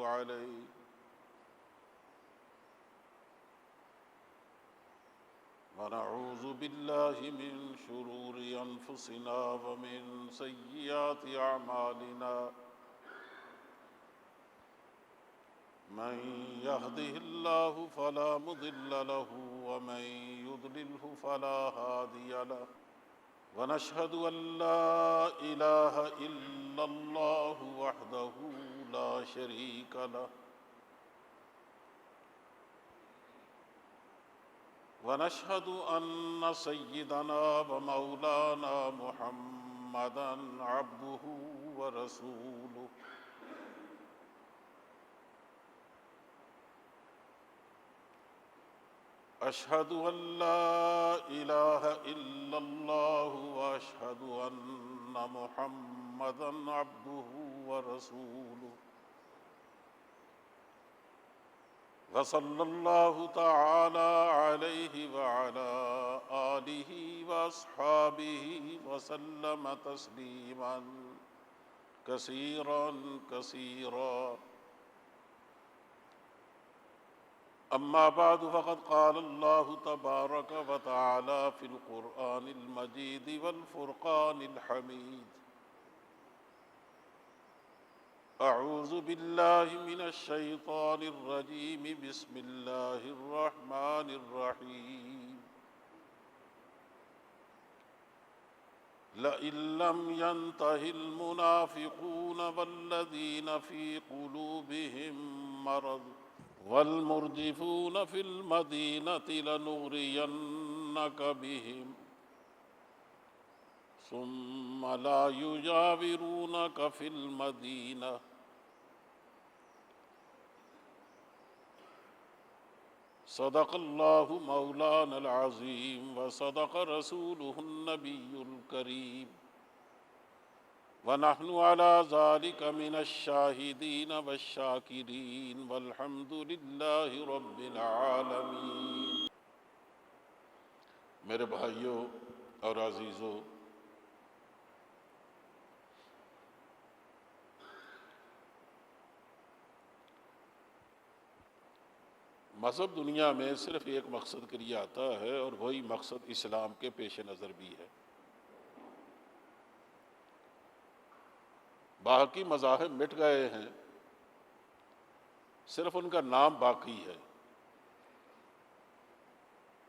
عليه ونعوذ بالله من شرور أنفسنا ومن سيئات أعمالنا من يهده الله فلا مضل له ومن يضلله فلا هادي له ونشهد أن لا إله إلا الله وحده لا شريك له ونشهد أن سيدنا ومولانا محمدا عبده ورسوله أشهد أن لا إله إلا الله وأشهد أن محمدا عبده ورسوله وصلى الله تعالى عليه وعلى آله وأصحابه وسلم تسليما كثيرا كثيرا أما بعد فقد قال الله تبارك وتعالى في القرآن المجيد والفرقان الحميد أعوذ بالله من الشيطان الرجيم بسم الله الرحمن الرحيم لئن لم ينته المنافقون والذين في قلوبهم مرض والمرجفون في المدينة لنغرينك بهم ثم لا يجاورونك في المدينة صدق الله مولانا العظيم وصدق رسوله النبي الكريم ونحن على ذلك من الشاهدين والشاكرين والحمد لله رب العالمين۔ میرے بھائیوں اور عزیزوں، مذہب دنیا میں صرف ایک مقصد کے لیے آتا ہے اور وہی مقصد اسلام کے پیش نظر بھی ہے۔ باقی مذاہب مٹ گئے ہیں، صرف ان کا نام باقی ہے،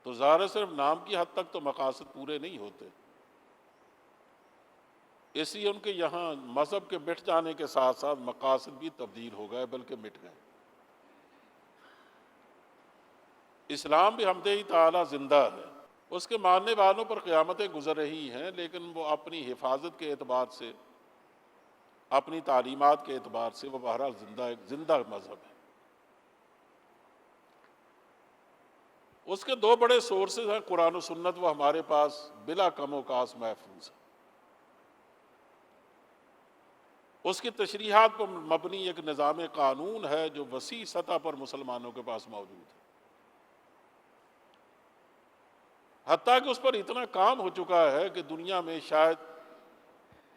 تو ظاہر صرف نام کی حد تک تو مقاصد پورے نہیں ہوتے، اس لیے ان کے یہاں مذہب کے مٹ جانے کے ساتھ ساتھ مقاصد بھی تبدیل ہو گئے بلکہ مٹ گئے۔ اسلام بھی حمدِ تعالیٰ زندہ ہے، اس کے ماننے والوں پر قیامتیں گزر رہی ہیں، لیکن وہ اپنی حفاظت کے اعتبار سے، اپنی تعلیمات کے اعتبار سے وہ بہرحال زندہ مذہب ہے۔ اس کے دو بڑے سورسز ہیں، قرآن و سنت، وہ ہمارے پاس بلا کم و کاس محفوظ ہے۔ اس کی تشریحات پر مبنی ایک نظام قانون ہے جو وسیع سطح پر مسلمانوں کے پاس موجود ہے، حتیٰ کہ اس پر اتنا کام ہو چکا ہے کہ دنیا میں شاید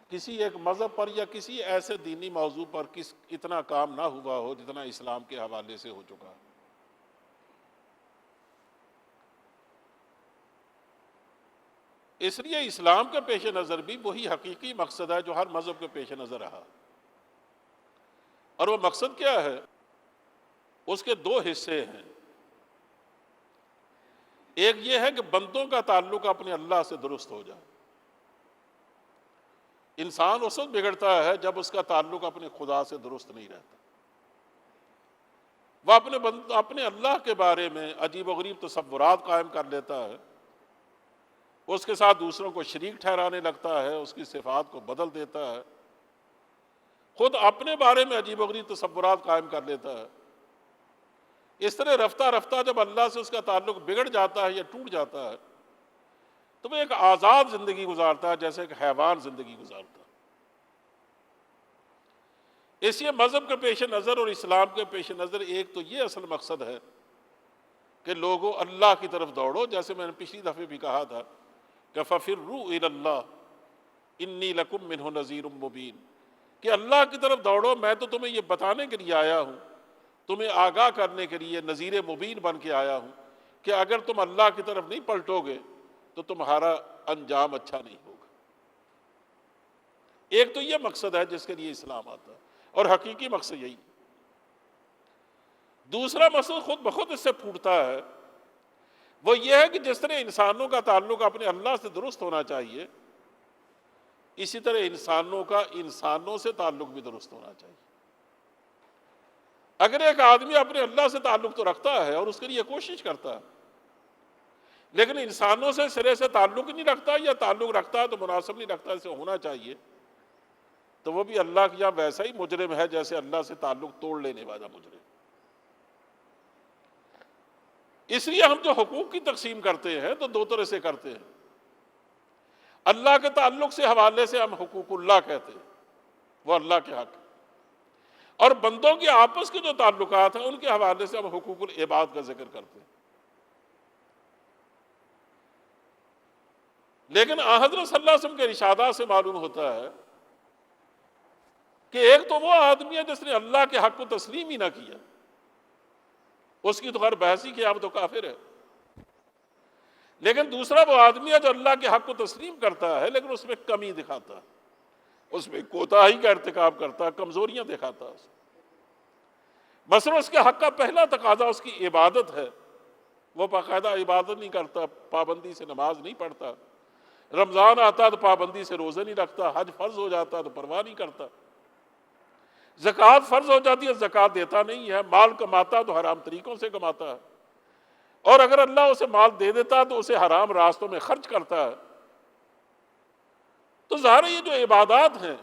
کسی ایک مذہب پر یا کسی ایسے دینی موضوع پر اتنا کام نہ ہوا ہو جتنا اسلام کے حوالے سے ہو چکا ہے۔ اس لیے اسلام کے پیش نظر بھی وہی حقیقی مقصد ہے جو ہر مذہب کے پیش نظر رہا، اور وہ مقصد کیا ہے؟ اس کے دو حصے ہیں۔ ایک یہ ہے کہ بندوں کا تعلق اپنے اللہ سے درست ہو جائے۔ انسان اس وقت بگڑتا ہے جب اس کا تعلق اپنے خدا سے درست نہیں رہتا، وہ اپنے اللہ کے بارے میں عجیب و غریب تصورات قائم کر لیتا ہے، اس کے ساتھ دوسروں کو شریک ٹھہرانے لگتا ہے، اس کی صفات کو بدل دیتا ہے، خود اپنے بارے میں عجیب و غریب تصورات قائم کر لیتا ہے۔ اس طرح رفتہ رفتہ جب اللہ سے اس کا تعلق بگڑ جاتا ہے یا ٹوٹ جاتا ہے تو وہ ایک آزاد زندگی گزارتا ہے، جیسے ایک حیوان زندگی گزارتا ہے۔ اس لیے مذہب کے پیش نظر اور اسلام کے پیش نظر ایک تو یہ اصل مقصد ہے کہ لوگوں اللہ کی طرف دوڑو، جیسے میں نے پچھلی دفعہ بھی کہا تھا کہ فَفِرُّوا إِلَى اللَّهِ إِنِّي لَكُمْ مِنْهُ نَذِيرٌ مُبِينٌ، کہ اللہ کی طرف دوڑو، میں تو تمہیں یہ بتانے کے لیے آیا ہوں، تمہیں آگاہ کرنے کے لیے نذیر مبین بن کے آیا ہوں کہ اگر تم اللہ کی طرف نہیں پلٹو گے تو تمہارا انجام اچھا نہیں ہوگا۔ ایک تو یہ مقصد ہے جس کے لیے اسلام آتا ہے، اور حقیقی مقصد یہی۔ دوسرا مقصد خود بخود اس سے پھوٹتا ہے، وہ یہ ہے کہ جس طرح انسانوں کا تعلق اپنے اللہ سے درست ہونا چاہیے، اسی طرح انسانوں کا انسانوں سے تعلق بھی درست ہونا چاہیے۔ اگر ایک آدمی اپنے اللہ سے تعلق تو رکھتا ہے اور اس کے لیے کوشش کرتا ہے، لیکن انسانوں سے سرے سے تعلق نہیں رکھتا، یا تعلق رکھتا ہے تو مناسب نہیں رکھتا اسے ہونا چاہیے، تو وہ بھی اللہ کے یہاں ویسا ہی مجرم ہے جیسے اللہ سے تعلق توڑ لینے والا مجرم۔ اس لیے ہم جو حقوق کی تقسیم کرتے ہیں تو دو طرح سے کرتے ہیں۔ اللہ کے تعلق سے حوالے سے ہم حقوق اللہ کہتے ہیں، وہ اللہ کے حق، اور بندوں کے آپس کے جو تعلقات ہیں ان کے حوالے سے ہم حقوق العباد کا ذکر کرتے ہیں۔ لیکن حضرت صلی اللہ علیہ وسلم کے ارشادات سے معلوم ہوتا ہے کہ ایک تو وہ آدمی ہے جس نے اللہ کے حق کو تسلیم ہی نہ کیا، اس کی تو ہر بحث ہی کیا، اب تو کافر ہے۔ لیکن دوسرا وہ آدمی ہے جو اللہ کے حق کو تسلیم کرتا ہے لیکن اس میں کمی دکھاتا ہے، اس میں کوتاہی کا ارتکاب کرتا ہے، کمزوریاں دکھاتا ہے۔ مثلا اس کے حق کا پہلا تقاضا اس کی عبادت ہے، وہ باقاعدہ عبادت نہیں کرتا، پابندی سے نماز نہیں پڑھتا، رمضان آتا تو پابندی سے روزے نہیں رکھتا، حج فرض ہو جاتا تو پرواہ نہیں کرتا، زکوٰۃ فرض ہو جاتی ہے زکوٰۃ دیتا نہیں ہے، مال کماتا تو حرام طریقوں سے کماتا ہے، اور اگر اللہ اسے مال دے دیتا تو اسے حرام راستوں میں خرچ کرتا ہے۔ تو ظاہر ہے یہ جو عبادات ہیں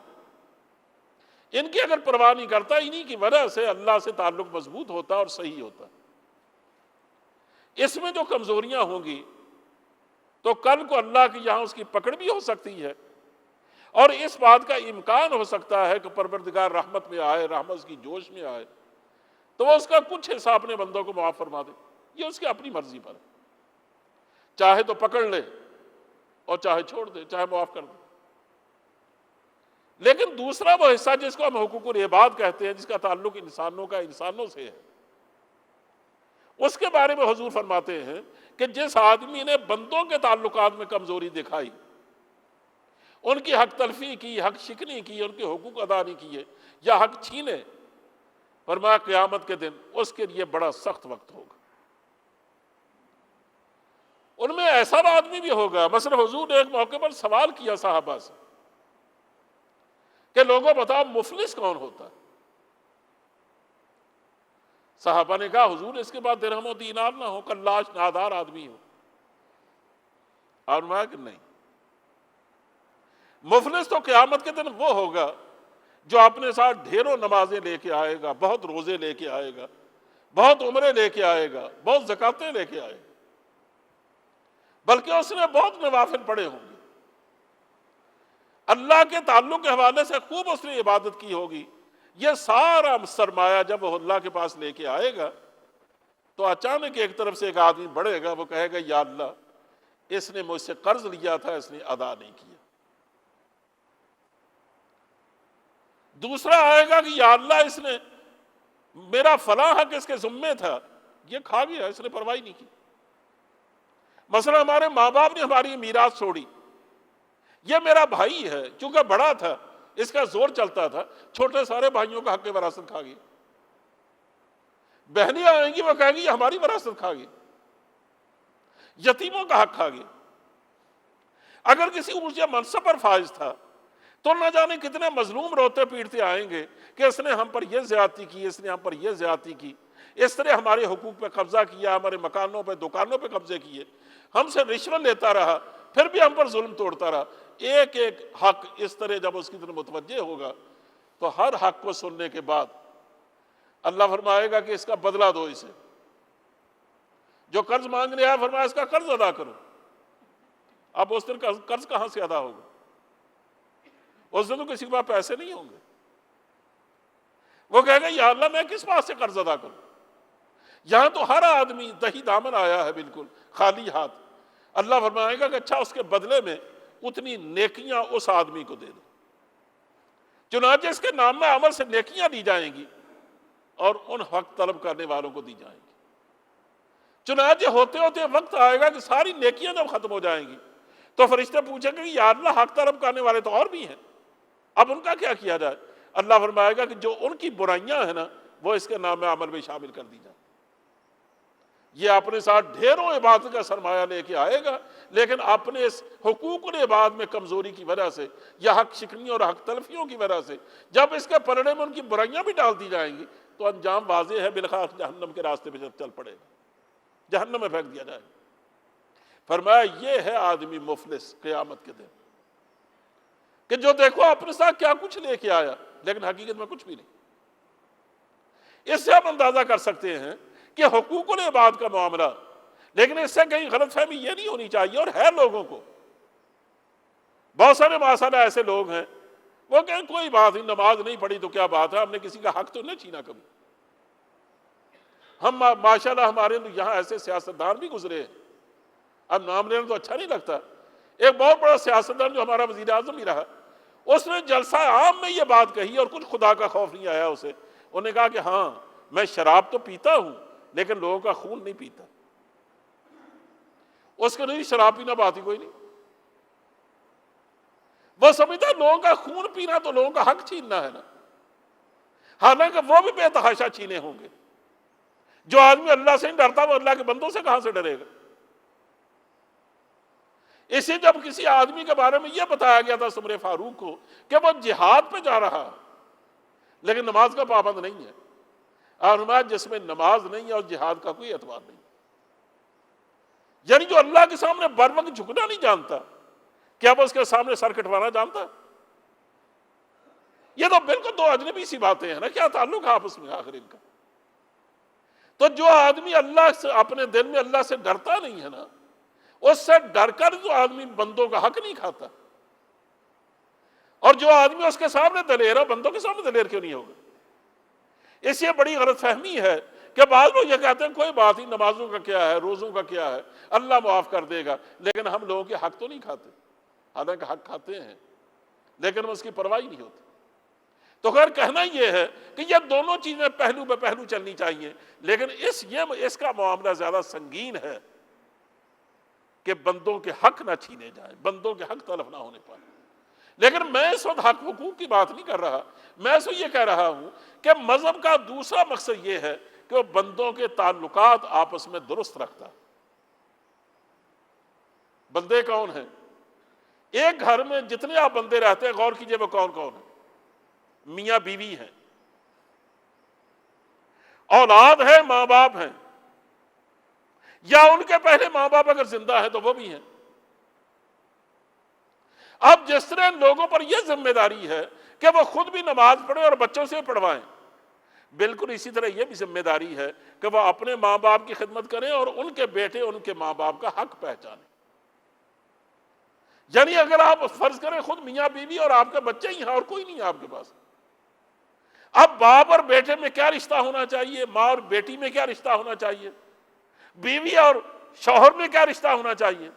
ان کی اگر پرواہ نہیں کرتا، انہی کی وجہ سے اللہ سے تعلق مضبوط ہوتا اور صحیح ہوتا۔ اس میں جو کمزوریاں ہوں گی تو کل کو اللہ کی یہاں اس کی پکڑ بھی ہو سکتی ہے، اور اس بات کا امکان ہو سکتا ہے کہ پروردگار رحمت میں آئے، رحمت کی جوش میں آئے تو وہ اس کا کچھ حصہ اپنے بندوں کو معاف فرما دے۔ یہ اس کی اپنی مرضی پر ہے، چاہے تو پکڑ لے اور چاہے چھوڑ دے، چاہے معاف کر دے۔ لیکن دوسرا وہ حصہ جس کو ہم حقوق العباد کہتے ہیں، جس کا تعلق انسانوں کا انسانوں سے ہے، اس کے بارے میں حضور فرماتے ہیں کہ جس آدمی نے بندوں کے تعلقات میں کمزوری دکھائی، ان کی حق تلفی کی، حق شکنی کی، ان کے حقوق ادا نہیں کیے یا حق چھینے، فرمایا قیامت کے دن اس کے لیے بڑا سخت وقت ہوگا۔ ان میں ایسا آدمی بھی ہوگا، مثلا حضور نے ایک موقع پر سوال کیا صحابہ سے کہ لوگوں بتاؤ مفلس کون ہوتا ہے؟ صحابہ نے کہا حضور اس کے بعد درہم و دینار نہ ہو، کلاش نادار آدمی ہو۔ اور میں کہ نہیں، مفلس تو قیامت کے دن وہ ہوگا جو اپنے ساتھ ڈھیروں نمازیں لے کے آئے گا، بہت روزے لے کے آئے گا، بہت عمرے لے کے آئے گا، بہت زکاتیں لے کے آئے گا، بلکہ اس نے بہت نوافل پڑھے ہوں گے، اللہ کے تعلق کے حوالے سے خوب اس نے عبادت کی ہوگی۔ یہ سارا سرمایہ جب وہ اللہ کے پاس لے کے آئے گا تو اچانک ایک طرف سے ایک آدمی بڑھے گا، وہ کہے گا یا اللہ اس نے مجھ سے قرض لیا تھا، اس نے ادا نہیں کیا۔ دوسرا آئے گا کہ یا اللہ اس نے میرا فلاں حق اس کے ذمے تھا، یہ کھا گیا، اس نے پرواہ نہیں کی۔ مثلا ہمارے ماں باپ نے ہماری میراث چھوڑی، یہ میرا بھائی ہے، چونکہ بڑا تھا اس کا زور چلتا تھا، چھوٹے سارے بھائیوں کا حق وراثت کھا گیا۔ بہنیں آئیں گی وہ کہیں گی یہ ہماری وراثت کھا گئی، یتیموں کا حق کھا گیا۔ اگر کسی اونچے منصب پر فائز تھا تو نہ جانے کتنے مظلوم روتے پیٹتے آئیں گے کہ اس نے ہم پر یہ زیادتی کی، اس نے ہم پر یہ زیادتی کی، اس طرح ہمارے حقوق پہ قبضہ کیا، ہمارے مکانوں پہ دکانوں پہ قبضے کیے، ہم سے رشوت لیتا رہا، پھر بھی ہم پر ظلم توڑتا رہا۔ ایک ایک حق اس طرح جب اس کی طرف متوجہ ہوگا تو ہر حق کو سننے کے بعد اللہ فرمائے گا کہ اس کا بدلہ دو، اسے جو قرض مانگنے آیا فرمایا اس کا قرض ادا کرو۔ اب اس دن قرض کہاں سے ادا ہوگا؟ اس دن تو کسی کے پاس پیسے نہیں ہوں گے۔ وہ کہے گا یا اللہ میں کس بات سے قرض ادا کروں؟ یہاں تو ہر آدمی دہی دامن آیا ہے بالکل خالی ہاتھ۔ اللہ فرمائے گا کہ اچھا اس کے بدلے میں اتنی نیکیاں اس آدمی کو دے دو، چنانچہ اس کے نام میں عمل سے نیکیاں دی جائیں گی اور ان حق طلب کرنے والوں کو دی جائیں گی۔ چنانچہ ہوتے ہوتے وقت آئے گا کہ ساری نیکیاں جب ختم ہو جائیں گی تو فرشتے پوچھیں گے کہ یا اللہ حق طلب کرنے والے تو اور بھی ہیں، اب ان کا کیا کیا جائے؟ اللہ فرمائے گا کہ جو ان کی برائیاں ہیں نا وہ اس کے نام عمل میں شامل کر دی جائیں۔ یہ اپنے ساتھ ڈھیروں عبادت کا سرمایہ لے کے آئے گا، لیکن اپنے اس حقوق العباد میں کمزوری کی وجہ سے یا حق شکنیوں اور حق تلفیوں کی وجہ سے جب اس کے پلڑے میں ان کی برائیاں بھی ڈال دی جائیں گی تو انجام واضح ہے، بالخاص جہنم کے راستے پہ چل پڑے گا، جہنم میں پھینک دیا جائے گا۔ فرمایا یہ ہے آدمی مفلس قیامت کے دن، کہ جو دیکھو اپنے ساتھ کیا کچھ لے کے آیا لیکن حقیقت میں کچھ بھی نہیں۔ اس سے ہم اندازہ کر سکتے ہیں کہ حقوق العباد کا معاملہ، لیکن اس سے کہیں غلط فہمی یہ نہیں ہونی چاہیے، اور ہے لوگوں کو بہت سارے ماشاءاللہ ایسے لوگ ہیں وہ کہیں کوئی بات نہیں، نماز نہیں پڑھی تو کیا بات ہے، ہم نے کسی کا حق تو نہیں چھینا کبھی۔ ہم ماشاءاللہ ہمارے یہاں ایسے سیاستدان بھی گزرے ہیں، اب نام لینا تو اچھا نہیں لگتا، ایک بہت بڑا سیاستدان جو ہمارا وزیر اعظم بھی رہا، اس نے جلسہ عام میں یہ بات کہی اور کچھ خدا کا خوف نہیں آیا اسے، انہوں نے کہا کہ ہاں میں شراب تو پیتا ہوں لیکن لوگوں کا خون نہیں پیتا۔ اس کے نہیں شراب پینا بات ہی کوئی نہیں، وہ سمجھتا ہے لوگوں کا خون پینا تو لوگوں کا حق چھیننا ہے نا، حالانکہ وہ بھی بے تحاشا چھینے ہوں گے۔ جو آدمی اللہ سے نہیں ڈرتا وہ اللہ کے بندوں سے کہاں سے ڈرے گا؟ اسی جب کسی آدمی کے بارے میں یہ بتایا گیا تھا عمر فاروق کو کہ وہ جہاد پہ جا رہا لیکن نماز کا پابند نہیں ہے، اور جس میں نماز نہیں ہے اور جہاد کا کوئی اعتبار نہیں، یعنی جو اللہ کے سامنے بر وقت جھکنا نہیں جانتا، کیا وہ اس کے سامنے سر کٹوانا جانتا؟ یہ تو بالکل دو اجنبی سی باتیں ہیں نا، کیا تعلق ہے آپس میں آخر ان کا؟ تو جو آدمی اللہ سے اپنے دل میں اللہ سے ڈرتا نہیں ہے نا، اس سے ڈر کر جو آدمی بندوں کا حق نہیں کھاتا، اور جو آدمی اس کے سامنے دلیر ہے بندوں کے سامنے دلیر کیوں نہیں ہوگا؟ اس سے بڑی غلط فہمی ہے کہ بعض لوگ یہ کہتے ہیں کوئی بات نہیں، نمازوں کا کیا ہے، روزوں کا کیا ہے، اللہ معاف کر دے گا، لیکن ہم لوگوں کے حق تو نہیں کھاتے، حالانکہ حق کھاتے ہیں لیکن اس کی پرواہ نہیں ہوتی۔ تو خیر کہنا یہ ہے کہ یہ دونوں چیزیں پہلو بہ پہلو چلنی چاہیے، لیکن اس کا معاملہ زیادہ سنگین ہے کہ بندوں کے حق نہ چھینے جائیں، بندوں کے حق تلف نہ ہونے پائے۔ لیکن میں اس وقت حق حقوق کی بات نہیں کر رہا، میں اس وقت یہ کہہ رہا ہوں کہ مذہب کا دوسرا مقصد یہ ہے کہ وہ بندوں کے تعلقات آپس میں درست رکھتا۔ بندے کون ہیں؟ ایک گھر میں جتنے آپ بندے رہتے ہیں غور کیجئے وہ کون کون ہیں؟ میاں بیوی ہیں، اولاد ہے، ماں باپ ہیں، یا ان کے پہلے ماں باپ اگر زندہ ہیں تو وہ بھی ہیں۔ اب جس طرح لوگوں پر یہ ذمہ داری ہے کہ وہ خود بھی نماز پڑھیں اور بچوں سے پڑھوائیں، بالکل اسی طرح یہ بھی ذمہ داری ہے کہ وہ اپنے ماں باپ کی خدمت کریں اور ان کے بیٹے ان کے ماں باپ کا حق پہچانیں۔ یعنی اگر آپ فرض کریں خود میاں بیوی اور آپ کے بچے ہی ہیں اور کوئی نہیں ہے آپ کے پاس، اب باپ اور بیٹے میں کیا رشتہ ہونا چاہیے، ماں اور بیٹی میں کیا رشتہ ہونا چاہیے، بیوی اور شوہر میں کیا رشتہ ہونا چاہیے،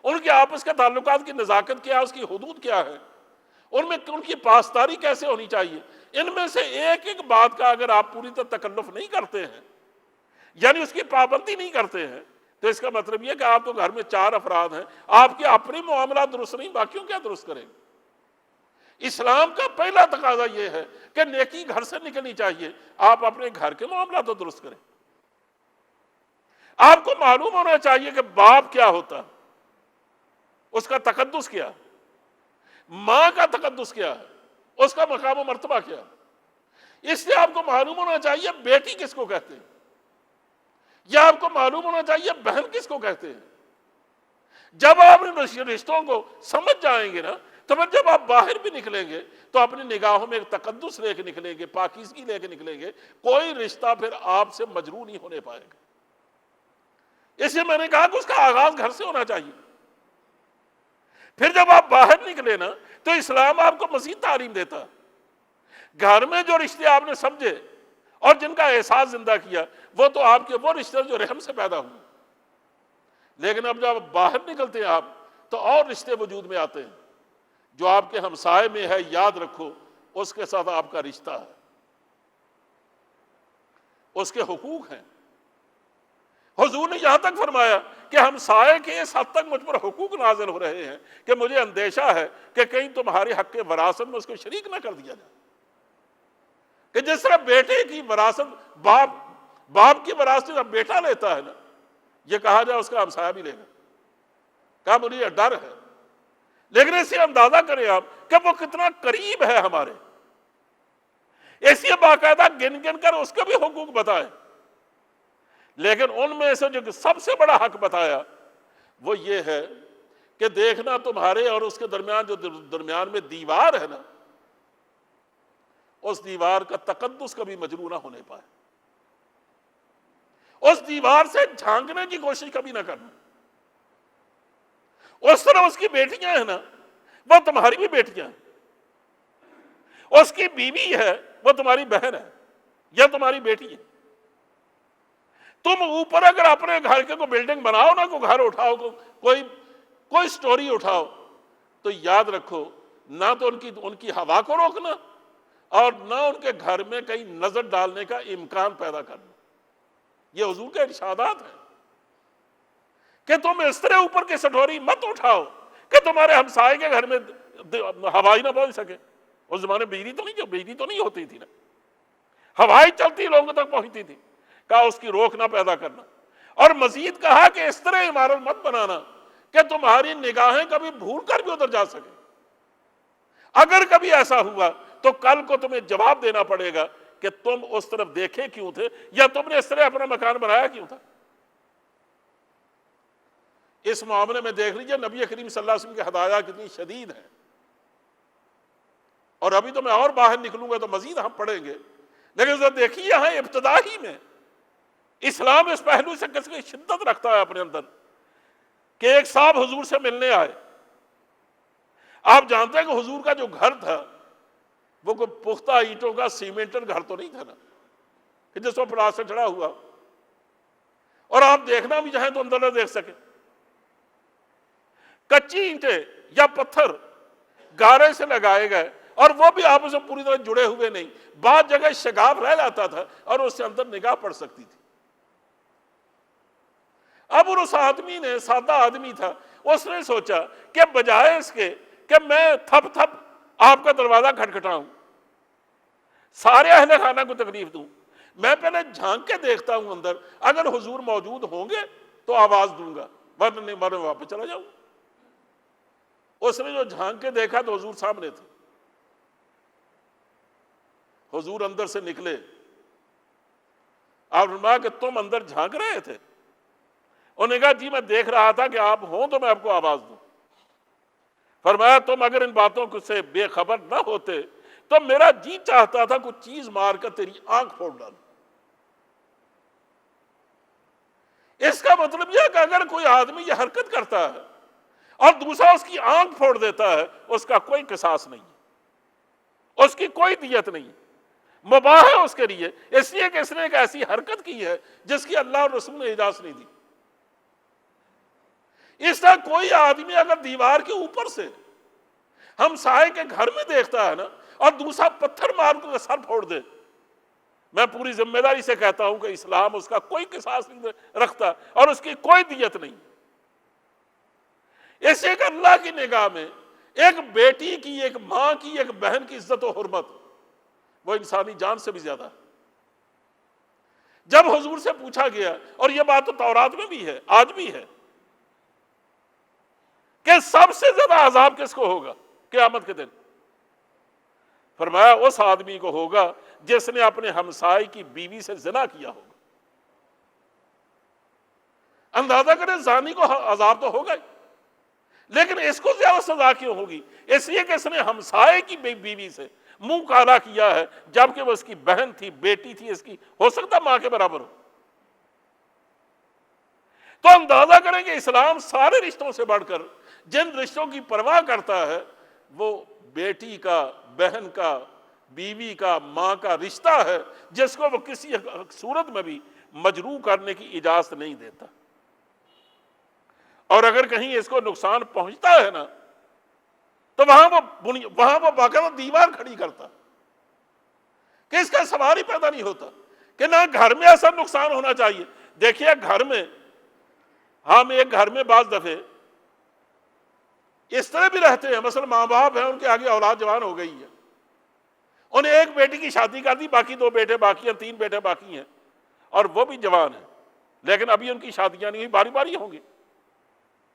ان کے آپس کے تعلقات کی نزاکت کیا ہے، اس کی حدود کیا ہے، ان میں ان کی پاسداری کیسے ہونی چاہیے، ان میں سے ایک ایک بات کا اگر آپ پوری طرح تکلف نہیں کرتے ہیں، یعنی اس کی پابندی نہیں کرتے ہیں، تو اس کا مطلب یہ کہ آپ تو گھر میں 4 افراد ہیں، آپ کے اپنے معاملات درست نہیں، باقیوں کیا درست کریں؟ اسلام کا پہلا تقاضا یہ ہے کہ نیکی گھر سے نکلنی چاہیے، آپ اپنے گھر کے معاملات تو درست کریں۔ آپ کو معلوم ہونا چاہیے کہ باپ کیا ہوتا ہے، اس کا تقدس کیا، ماں کا تقدس کیا ہے، اس کا مقام و مرتبہ کیا، اس لیے آپ کو معلوم ہونا چاہیے بیٹی کس کو کہتے ہیں، یا آپ کو معلوم ہونا چاہیے بہن کس کو کہتے ہیں۔ جب آپ ان رشتوں کو سمجھ جائیں گے نا، تو پھر جب آپ باہر بھی نکلیں گے تو اپنی نگاہوں میں ایک تقدس لے کے نکلیں گے، پاکیزگی لے کے نکلیں گے، کوئی رشتہ پھر آپ سے مجروح نہیں ہونے پائے گا۔ اس لیے میں نے کہا کہ اس کا آغاز گھر سے ہونا چاہیے۔ پھر جب آپ باہر نکلے نا تو اسلام آپ کو مزید تعلیم دیتا ہے۔ گھر میں جو رشتے آپ نے سمجھے اور جن کا احساس زندہ کیا وہ تو آپ کے وہ رشتے جو رحم سے پیدا ہوئے، لیکن اب جب باہر نکلتے ہیں آپ تو اور رشتے وجود میں آتے ہیں۔ جو آپ کے ہمسائے میں ہے، یاد رکھو اس کے ساتھ آپ کا رشتہ ہے، اس کے حقوق ہیں۔ حضور نے یہاں تک فرمایا کہ ہمسائے کے اس حد تک مجھ پر حقوق نازل ہو رہے ہیں کہ مجھے اندیشہ ہے کہ کہیں تمہاری حق کے وراثت میں اس کو شریک نہ کر دیا جائے، کہ جس طرح بیٹے کی وراثت باپ کی وراثت جب بیٹا لیتا ہے نا، یہ کہا جائے اس کا ہمسایہ بھی لے گا۔ کہا مجھے یہ ڈر ہے، لیکن اسے اندازہ کریں آپ کہ وہ کتنا قریب ہے ہمارے، اس لیے باقاعدہ گن گن کر اس کے بھی حقوق بتائے، لیکن ان میں سے جو سب سے بڑا حق بتایا وہ یہ ہے کہ دیکھنا تمہارے اور اس کے درمیان جو درمیان میں دیوار ہے نا، اس دیوار کا تقدس کبھی مجروح نہ ہونے پائے، اس دیوار سے جھانکنے کی کوشش کبھی نہ کرنا۔ اس طرح اس کی بیٹیاں ہیں نا، وہ تمہاری بھی بیٹیاں ہیں، اس کی بیوی ہے وہ تمہاری بہن ہے یا تمہاری بیٹی ہے۔ تم اوپر اگر اپنے گھر کے کوئی بلڈنگ بناؤ نا، کوئی گھر اٹھاؤ، کوئی سٹوری اٹھاؤ، تو یاد رکھو نہ تو ان کی ہوا کو روکنا اور نہ ان کے گھر میں کہیں نظر ڈالنے کا امکان پیدا کرنا۔ یہ حضور کے ارشادات ہیں کہ تم اس طرح اوپر کی سٹوری مت اٹھاؤ کہ تمہارے ہمسائے کے گھر میں ہوا ہی نہ پہنچ سکے۔ اس زمانے بجلی تو نہیں ہوتی تھی نا، ہوائیں چلتی لوگوں تک پہنچتی تھی۔ کہا اس کی روک نہ پیدا کرنا، اور مزید کہا کہ اس طرح عمارت مت بنانا کہ تمہاری نگاہیں کبھی بھول کر بھی ادھر جا سکے۔ اگر کبھی ایسا ہوا تو کل کو تمہیں جواب دینا پڑے گا کہ تم اس طرف دیکھے کیوں تھے، یا تم نے اس طرح اپنا مکان بنایا کیوں تھا۔ اس معاملے میں دیکھ لیجئے نبی کریم صلی اللہ علیہ وسلم کی ہدایات کتنی شدید ہیں، اور ابھی تو میں اور باہر نکلوں گا تو مزید ہم پڑھیں گے، لیکن ذرا دیکھیے یہاں ابتدا ہی میں اسلام اس پہلو سے کس کی شدت رکھتا ہے اپنے اندر کہ ایک صاحب حضور سے ملنے آئے۔ آپ جانتے ہیں کہ حضور کا جو گھر تھا وہ کوئی پختہ اینٹوں کا سیمنٹڈ گھر تو نہیں تھا نا کہ جس پر پلاسٹر چڑھا ہوا اور آپ دیکھنا بھی چاہیں تو اندر نہ دیکھ سکیں۔ کچی اینٹیں یا پتھر گارے سے لگائے گئے، اور وہ بھی آپس میں پوری طرح جڑے ہوئے نہیں، بعض جگہ شگاف رہ جاتا تھا اور اس سے اندر نگاہ پڑ سکتی تھی۔ اب اس آدمی نے، سادہ آدمی تھا، اس نے سوچا کہ بجائے اس کے کہ میں تھپ تھپ آپ کا دروازہ کھٹکھٹاؤں، سارے اہل خانہ کو تکلیف دوں، میں پہلے جھانک کے دیکھتا ہوں اندر، اگر حضور موجود ہوں گے تو آواز دوں گا، ورنہ نہیں، ورنہ واپس چلا جاؤں۔ اس نے جو جھانک کے دیکھا تو حضور سامنے تھے۔ حضور اندر سے نکلے، آپ نے فرمایا کہ تم اندر جھانک رہے تھے؟ انہوں نے کہا جی میں دیکھ رہا تھا کہ آپ ہوں تو میں آپ کو آواز دوں۔ فرمایا تم اگر ان باتوں سے بے خبر نہ ہوتے تو میرا جی چاہتا تھا کوئی چیز مار کر تیری آنکھ پھوڑ ڈالوں۔ اس کا مطلب یہ ہے کہ اگر کوئی آدمی یہ حرکت کرتا ہے اور دوسرا اس کی آنکھ پھوڑ دیتا ہے، اس کا کوئی قصاص نہیں ہے، اس کی کوئی دیت نہیں ہے، مباح ہے اس کے لیے، اس لیے کہ اس نے ایک ایسی حرکت کی ہے جس کی اللہ اور رسول نے اجازت نہیں دی۔ اس طرح کوئی آدمی اگر دیوار کے اوپر سے ہمسائے کے گھر میں دیکھتا ہے نا اور دوسرا پتھر مار کر سر پھوڑ دے، میں پوری ذمہ داری سے کہتا ہوں کہ اسلام اس کا کوئی قصاص نہیں رکھتا اور اس کی کوئی دیت نہیں۔ اس ایک اللہ کی نگاہ میں ایک بیٹی کی، ایک ماں کی، ایک بہن کی عزت و حرمت وہ انسانی جان سے بھی زیادہ ہے۔ جب حضور سے پوچھا گیا، اور یہ بات تو تورات میں بھی ہے، آج بھی ہے، کہ سب سے زیادہ عذاب کس کو ہوگا قیامت کے دن، فرمایا اس آدمی کو ہوگا جس نے اپنے ہمسائے کی بیوی سے زنا کیا ہوگا۔ اندازہ کریں زانی کو عذاب تو ہوگا ہی، لیکن اس کو زیادہ سزا کیوں ہوگی؟ اس لیے کہ اس نے ہمسائے کی بیوی سے منہ کالا کیا ہے، جبکہ وہ اس کی بہن تھی، بیٹی تھی، اس کی ہو سکتا ماں کے برابر ہو۔ تو اندازہ کریں کہ اسلام سارے رشتوں سے بڑھ کر جن رشتوں کی پرواہ کرتا ہے وہ بیٹی کا، بہن کا، بیوی کا، ماں کا رشتہ ہے، جس کو وہ کسی صورت میں بھی مجروح کرنے کی اجازت نہیں دیتا، اور اگر کہیں اس کو نقصان پہنچتا ہے نا تو وہاں وہ باقاعدہ دیوار کھڑی کرتا۔ کہ اس کا سوال ہی پیدا نہیں ہوتا کہ نہ گھر میں ایسا نقصان ہونا چاہیے. دیکھیے گھر میں ہم ایک گھر میں بعض دفعے اس طرح بھی رہتے ہیں, مثلا ماں باپ ہیں, ان کے آگے اولاد جوان ہو گئی ہے, انہیں ایک بیٹی کی شادی کر دی, باقی 2 بیٹے باقی ہیں, 3 بیٹے باقی ہیں, اور وہ بھی جوان ہیں, لیکن ابھی ان کی شادیاں نہیں ہوئی, باری باری ہوں گی,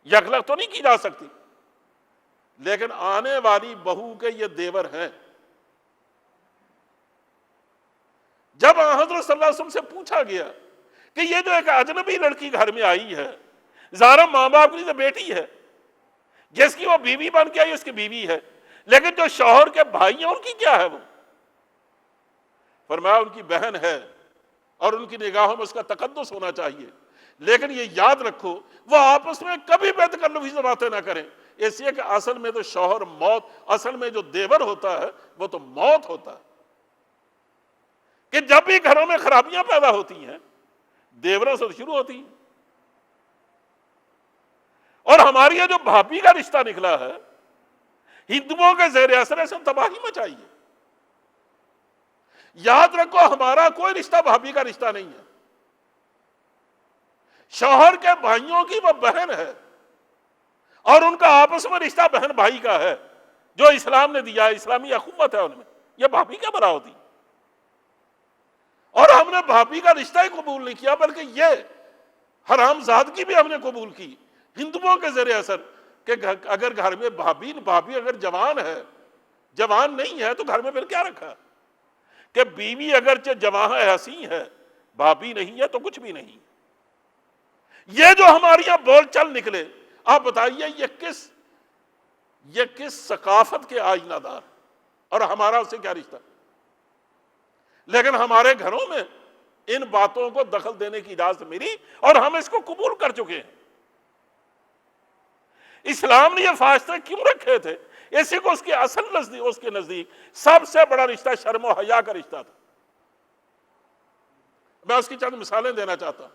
یکلخ تو نہیں کی جا سکتی, لیکن آنے والی بہو کے یہ دیور ہیں. جب حضرت صلی اللہ علیہ وسلم سے پوچھا گیا کہ یہ جو ایک اجنبی لڑکی گھر میں آئی ہے, ظاہر ماں باپ کی تو بیٹی ہے, جس کی وہ بیوی بن کے آئی اس کی بیوی ہے, لیکن جو شوہر کے بھائی ہیں ان کی کیا ہے؟ وہ فرمایا ان کی بہن ہے اور ان کی نگاہوں میں اس کا تقدس ہونا چاہیے, لیکن یہ یاد رکھو وہ آپس میں کبھی بے تکلفی سے باتیں نہ کریں, اس لیے کہ اصل میں تو شوہر موت, اصل میں جو دیور ہوتا ہے وہ تو موت ہوتا ہے, کہ جب بھی گھروں میں خرابیاں پیدا ہوتی ہیں دیوروں سے شروع ہوتی ہیں. اور ہماری یہ جو بھابھی کا رشتہ نکلا ہے ہندوؤں کے زیر اثر ایسے تباہی مچائی ہے. یاد رکھو ہمارا کوئی رشتہ بھابھی کا رشتہ نہیں ہے, شوہر کے بھائیوں کی وہ بہن ہے, اور ان کا آپس میں رشتہ بہن بھائی کا ہے جو اسلام نے دیا ہے, اسلامی اخوت ہے ان میں, یہ بھابھی کیا بنا ہوتی. اور ہم نے بھابھی کا رشتہ ہی قبول نہیں کیا بلکہ یہ حرام زادگی بھی ہم نے قبول کی ہندوؤں کے زیر اثر, کہ اگر گھر میں بھابھی اگر جوان ہے, جوان نہیں ہے تو گھر میں پھر کیا رکھا, کہ بیوی اگرچہ جوان ہے حسین ہے, بھابھی نہیں ہے تو کچھ بھی نہیں. یہ جو ہمارے یہاں بول چل نکلے, آپ بتائیے یہ کس ثقافت کے آئینہ دار, اور ہمارا اس سے کیا رشتہ. لیکن ہمارے گھروں میں ان باتوں کو دخل دینے کی اجازت ملی اور ہم اس کو قبول کر چکے ہیں. اسلام نے یہ فاصلے کیوں رکھے تھے؟ اسی کو اس کے نزدیک سب سے بڑا رشتہ شرم و حیا کا رشتہ تھا. میں اس کی چند مثالیں دینا چاہتا ہوں.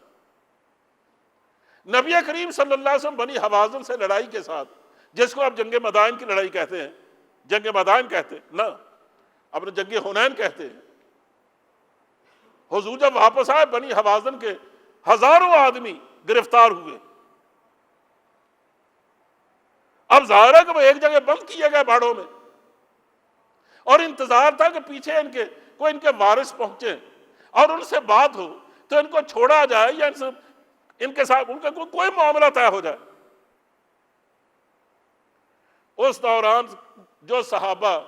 نبی کریم صلی اللہ علیہ وسلم بنی حوازن سے لڑائی کے ساتھ, جس کو آپ جنگ مدائن کی لڑائی کہتے ہیں, جنگ مدائن کہتے ہیں نا, اپنے جنگ حنین کہتے ہیں. حضور جب واپس آئے بنی حوازن کے ہزاروں آدمی گرفتار ہوئے. اب ظاہر ہے کہ وہ ایک جگہ بند کیے گئے باڑوں میں, اور انتظار تھا کہ پیچھے ان کے وارث پہنچے اور ان سے بات ہو تو ان کو چھوڑا جائے یا ان کے ساتھ ان کا کوئی معاملہ طے ہو جائے. اس دوران جو صحابہ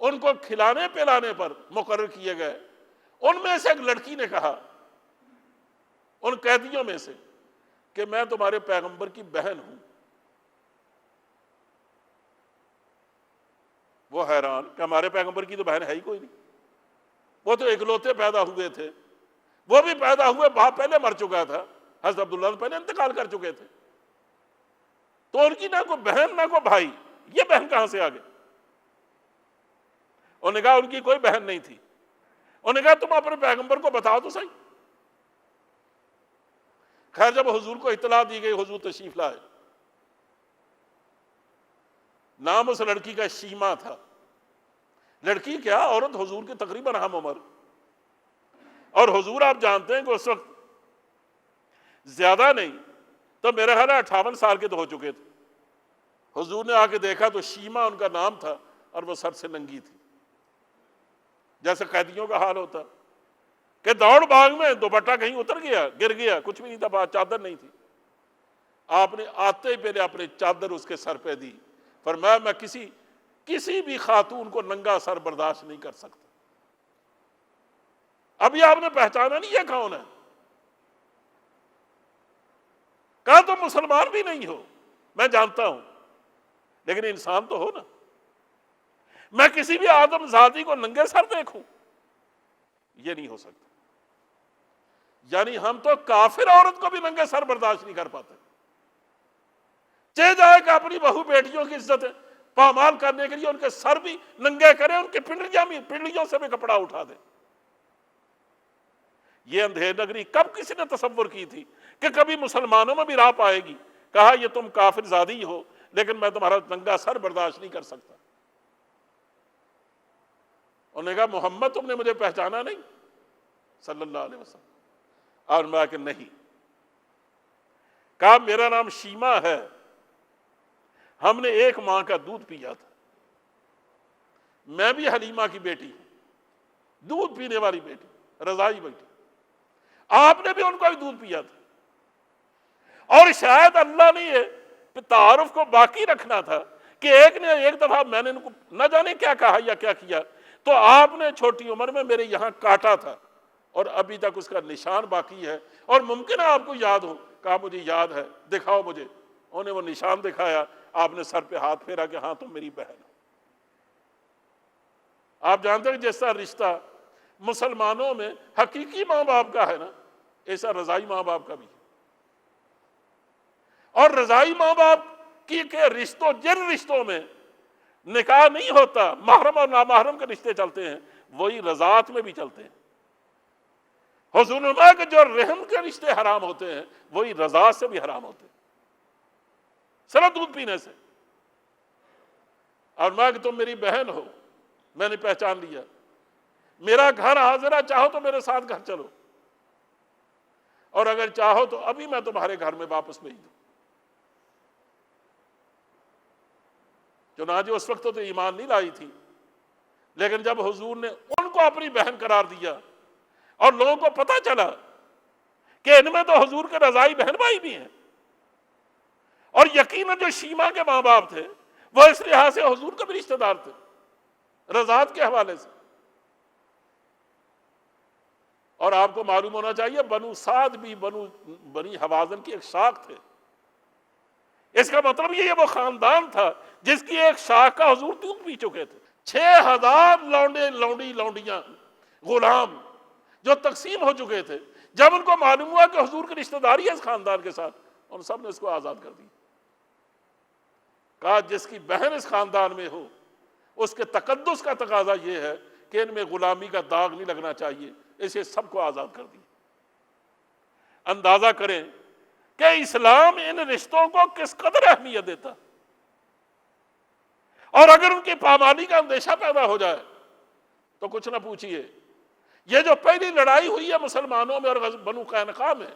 ان کو کھلانے پلانے پر مقرر کیے گئے, ان میں سے ایک لڑکی نے کہا, ان قیدیوں میں سے, کہ میں تمہارے پیغمبر کی بہن ہوں. وہ حیران کہ ہمارے پیغمبر کی تو بہن ہے ہی کوئی نہیں, وہ تو اکلوتے پیدا ہوئے تھے, وہ بھی پیدا ہوئے باپ پہلے مر چکا تھا, حضرت عبداللہ پہلے انتقال کر چکے تھے, تو ان کی نہ کوئی بہن نہ کوئی بھائی, یہ بہن کہاں سے آ گئے؟ انہوں نے کہا ان کی کوئی بہن نہیں تھی. انہوں نے کہا تم اپنے پیغمبر کو بتاؤ تو صحیح. خیر جب حضور کو اطلاع دی گئی, حضور تشریف لائے. نام اس لڑکی کا شیما تھا. لڑکی کیا, عورت حضور کی تقریباً ہم عمر, اور حضور آپ جانتے ہیں کہ اس وقت زیادہ نہیں تو میرے خیال ہے 58 سال کے تو ہو چکے تھے. حضور نے آ کے دیکھا تو شیما ان کا نام تھا, اور وہ سر سے ننگی تھی, جیسے قیدیوں کا حال ہوتا کہ دوڑ بھاگ میں دوپٹہ کہیں اتر گیا, گر گیا, کچھ بھی نہیں تھا, چادر نہیں تھی. آپ نے آتے ہی پہلے اپنی چادر اس کے سر پہ دی, فرمایا میں کسی بھی خاتون کو ننگا سر برداشت نہیں کر سکتا. ابھی آپ نے پہچانا نہیں یہ کون ہے؟ کہا تم مسلمان بھی نہیں ہو, میں جانتا ہوں, لیکن انسان تو ہو نا. میں کسی بھی آدم ذاتی کو ننگے سر دیکھوں, یہ نہیں ہو سکتا. یعنی ہم تو کافر عورت کو بھی ننگے سر برداشت نہیں کر پاتے. چاہے جائے کہ اپنی بہو بیٹیوں کی عزت پامال کرنے کے لیے ان کے سر بھی ننگے کرے, ان کے پنڈلیوں سے بھی کپڑا اٹھا دے. یہ اندھیر نگری کب کسی نے تصور کی تھی کہ کبھی مسلمانوں میں بھی راہ پائے گی؟ کہا یہ تم کافر زادی ہو, لیکن میں تمہارا ننگا سر برداشت نہیں کر سکتا. انہوں نے کہا محمد تم نے مجھے پہچانا نہیں صلی اللہ علیہ وسلم؟ اور میں کہ نہیں. کہا میرا نام شیما ہے، ہم نے ایک ماں کا دودھ پیا تھا، میں بھی حلیمہ کی بیٹی ہوں، دودھ پینے والی بیٹی، رضائی بیٹی، آپ نے بھی ان کا بھی دودھ پیا تھا. اور شاید اللہ نے یہ تعارف کو باقی رکھنا تھا کہ ایک نے ایک دفعہ میں نے ان کو نہ جانے کیا کہا یا کیا کیا، تو آپ نے چھوٹی عمر میں میرے یہاں کاٹا تھا اور ابھی تک اس کا نشان باقی ہے، اور ممکن ہے آپ کو یاد ہو. کہا مجھے یاد ہے، دکھاؤ مجھے. انہیں وہ نشان دکھایا، آپ نے سر پہ ہاتھ پھیرا کہ ہاں تم میری بہن ہو. آپ جانتے ہیں جیسا رشتہ مسلمانوں میں حقیقی ماں باپ کا ہے نا، ایسا رضائی ماں باپ کا بھی ہے. اور رضائی ماں باپ کی کے رشتوں، جن رشتوں میں نکاح نہیں ہوتا، محرم اور نامحرم کے رشتے چلتے ہیں، وہی رضاعت میں بھی چلتے ہیں. حضور نے فرمایا کہ جو رحم کے رشتے حرام ہوتے ہیں وہی رضاعت سے بھی حرام ہوتے ہیں، صرف دودھ پینے سے. اور میں کہ تم میری بہن ہو، میں نے پہچان لیا، میرا گھر حاضر ہے، چاہو تو میرے ساتھ گھر چلو، اور اگر چاہو تو ابھی میں تمہارے گھر میں واپس بھیج دوں. چنانچہ اس وقت تو ایمان نہیں لائی تھی، لیکن جب حضور نے ان کو اپنی بہن قرار دیا اور لوگوں کو پتہ چلا کہ ان میں تو حضور کے رضائی بہن بھائی بھی ہیں، اور یقیناً جو شیما کے ماں باپ تھے وہ اس لحاظ سے حضور کے بھی رشتہ دار تھے رضاعت کے حوالے سے. اور آپ کو معلوم ہونا چاہیے بنو سعد بھی بنی حوازن کی ایک شاخ تھے. اس کا مطلب یہ وہ خاندان تھا جس کی ایک شاخ کا حضور دودھ پی چکے تھے. 6000 لونڈیاں غلام جو تقسیم ہو چکے تھے، جب ان کو معلوم ہوا کہ حضور کی رشتہ داری ہے اس خاندان کے ساتھ، ان سب نے اس کو آزاد کر دی. کہا جس کی بہن اس خاندان میں ہو اس کے تقدس کا تقاضا یہ ہے کہ ان میں غلامی کا داغ نہیں لگنا چاہیے، اسے سب کو آزاد کر دی. اندازہ کریں کہ اسلام ان رشتوں کو کس قدر اہمیت دیتا، اور اگر ان کی پامالی کا اندیشہ پیدا ہو جائے تو کچھ نہ پوچھئے. یہ جو پہلی لڑائی ہوئی ہے مسلمانوں میں اور بنو قینقاع میں،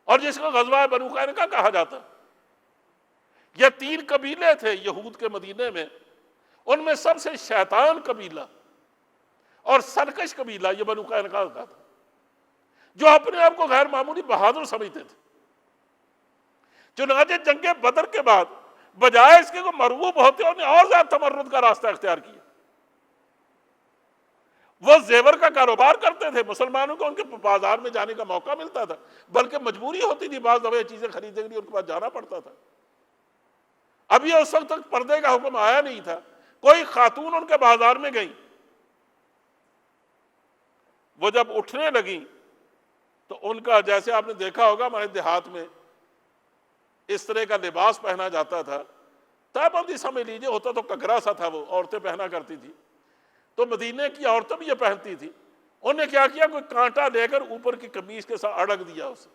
اور جس کو غزوہ بنو قینقاع کہا جاتا، یہ 3 قبیلے تھے یہود کے مدینے میں. ان میں سب سے شیطان قبیلہ اور سرکش قبیلہ یہ بنو قینقاع کا تھا، جو اپنے آپ کو غیر معمولی بہادر سمجھتے تھے. چنانچہ جنگ بدر کے بعد بجائے اس کے کو مرعوب ہوتے انہیں اور زیادہ تمرد کا راستہ اختیار کیا. وہ زیور کا کاروبار کرتے تھے، مسلمانوں کو ان کے بازار میں جانے کا موقع ملتا تھا، بلکہ مجبوری ہوتی تھی، بعض دفعہ چیزیں خریدنے کے لیے ان کے پاس جانا پڑتا تھا. ابھی اس وقت تک پردے کا حکم آیا نہیں تھا. کوئی خاتون ان کے بازار میں گئی، وہ جب اٹھنے لگیں تو ان کا جیسے آپ نے دیکھا ہوگا ہمارے دیہات میں اس طرح کا لباس پہنا جاتا تھا، تہبندی سمجھ لیجیے، ہوتا تو کگرا سا تھا، وہ عورتیں پہنا کرتی تھی. تو مدینے کی عورتیں بھی یہ پہنتی تھی. انہوں نے کیا کیا، کوئی کانٹا لے کر اوپر کی قمیص کے ساتھ اڑک دیا اسے.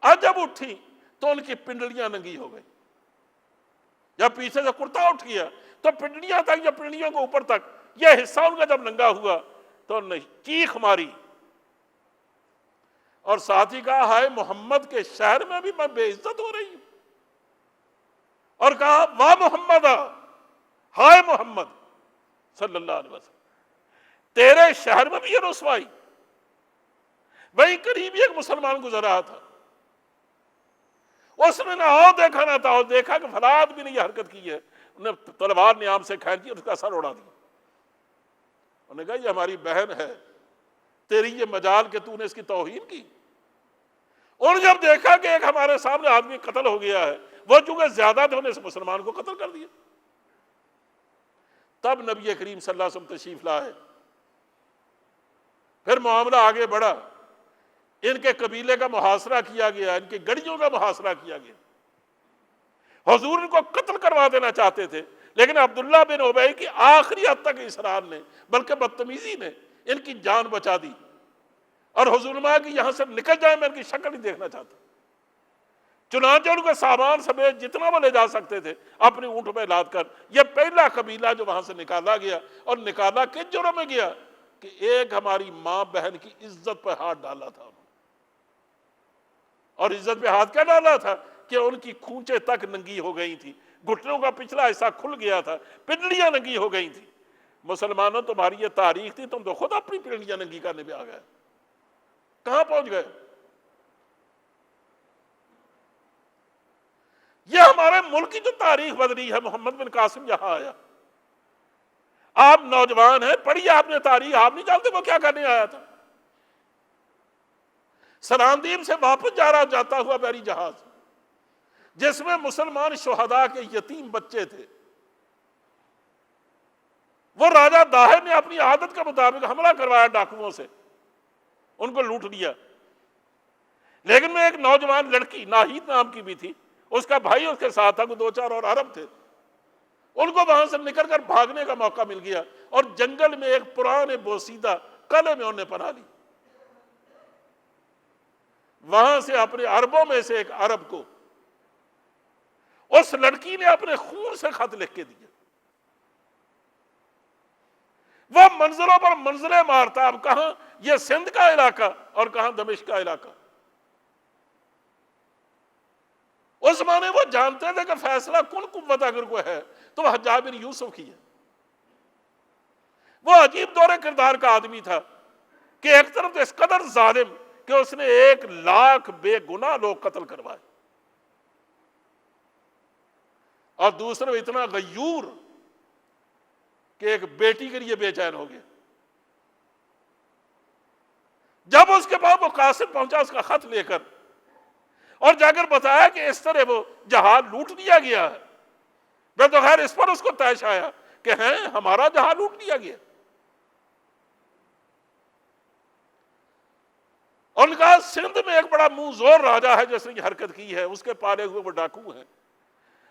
آج جب اٹھی تو ان کی پنڈلیاں ننگی ہو گئی. جب پیچھے سے کرتا اٹھ گیا تو پنڈلیاں تک، یا پنڈلیوں کو اوپر تک یہ حصہ ان کا جب ننگا ہوا تو انہوں نے چیخ ماری اور ساتھ ہی کہا ہائے محمد کے شہر میں بھی میں بے عزت ہو رہی ہوں. اور کہا واہ محمد، ہائے محمد صلی اللہ علیہ وسلم، تیرے شہر میں بھی یہ رسوائی. وہی قریب ایک مسلمان گزر رہا تھا، اس نے نہ آؤ دیکھا نہ تاؤ دیکھا کہ فلاں آدمی نے یہ حرکت کی ہے. انہیں تلوار نیام سے کھینچی اور اس کا سر اڑا دیا. انہوں نے کہا یہ ہماری بہن ہے، تیری یہ مجال کہ تو نے اس کی توہین کی. اور جب دیکھا کہ ایک ہمارے سامنے آدمی قتل ہو گیا ہے، وہ چونکہ زیادہ تھے، انہیں اس مسلمان کو قتل کر دیا. تب نبی کریم صلی اللہ علیہ وسلم تشریف لائے. پھر معاملہ آگے بڑھا، ان کے قبیلے کا محاصرہ کیا گیا، ان کی گڑیوں کا محاصرہ کیا گیا. حضور ان کو قتل کروا دینا چاہتے تھے، لیکن عبداللہ بن ابی کی آخری حد تک اصرار نے، بلکہ بدتمیزی نے ان کی جان بچا دی. اور حضور نے کہ یہاں سے نکل جائے، میں ان کی شکل نہیں دیکھنا چاہتا. چنانچہ ان کے سامان سمیت جتنا وہ لے جا سکتے تھے اپنی اونٹ میں لاد کر، یہ پہلا قبیلہ جو وہاں سے نکالا گیا، اور نکالا کس جرم میں گیا کہ ایک ہماری ماں بہن کی عزت پہ ہاتھ ڈالا تھا، اور عزت پہ ہاتھ کیا ڈالا تھا کہ ان کی کھونچیں تک ننگی ہو گئی تھی، گھٹنوں کا پچھلا حصہ کھل گیا تھا، پنڈلیاں ننگی ہو گئی تھی۔ مسلمانوں تمہاری یہ تاریخ تھی، تم تو خود اپنی پنڈلیاں ننگی کرنے پہ آ گئے، کہاں پہنچ گئے؟ یہ ہمارے ملک کی جو تاریخ بدلی ہے۔ محمد بن قاسم یہاں آیا، آپ نوجوان ہیں، پڑھیے آپ نے تاریخ، آپ نہیں جانتے وہ کیا کرنے آیا تھا۔ سلاندیم سے واپس جاتا ہوا بحری جہاز جس میں مسلمان شہداء کے یتیم بچے تھے، وہ راجہ داہر نے اپنی عادت کے مطابق حملہ کروایا ڈاکوؤں سے، ان کو لوٹ لیا، لیکن میں ایک نوجوان لڑکی ناہید نام کی بھی تھی، اس کا بھائی اس کے ساتھ تھا، کوئی 2-4 اور عرب تھے، ان کو وہاں سے نکل کر بھاگنے کا موقع مل گیا، اور جنگل میں ایک پرانے بوسیدہ قلعے میں انہوں نے پناہ لی۔ وہاں سے اپنے عربوں میں سے ایک عرب کو اس لڑکی نے اپنے خون سے خط لکھ کے دیا۔ وہ منزلوں پر منزلیں مارتا، اب کہاں یہ سندھ کا علاقہ اور کہاں دمشق کا علاقہ۔ اس زمانے وہ جانتے تھے کہ فیصلہ کن قوت اگر کوئی ہے تو وہ حجاج بن یوسف کی ہے۔ وہ عجیب دور کردار کا آدمی تھا کہ ایک طرف اس قدر ظالم کہ اس نے 1,00,000 بے گناہ لوگ قتل کروائے، اور دوسرے اتنا غیور کہ ایک بیٹی کے لیے بے چین ہو گیا۔ جب اس کے بعد وہ قاصد پہنچا اس کا خط لے کر، اور جا کر بتایا کہ اس طرح وہ جہاز لوٹ لیا گیا ہے، میں تو خیر اس پر اس کو طیش آیا کہ ہیں ہمارا جہاز لوٹ لیا گیا۔ اور ان کا سندھ میں ایک بڑا منہ زور راجا ہے جس نے یہ حرکت کی ہے، اس کے پالے ہوئے وہ ڈاکو ہیں،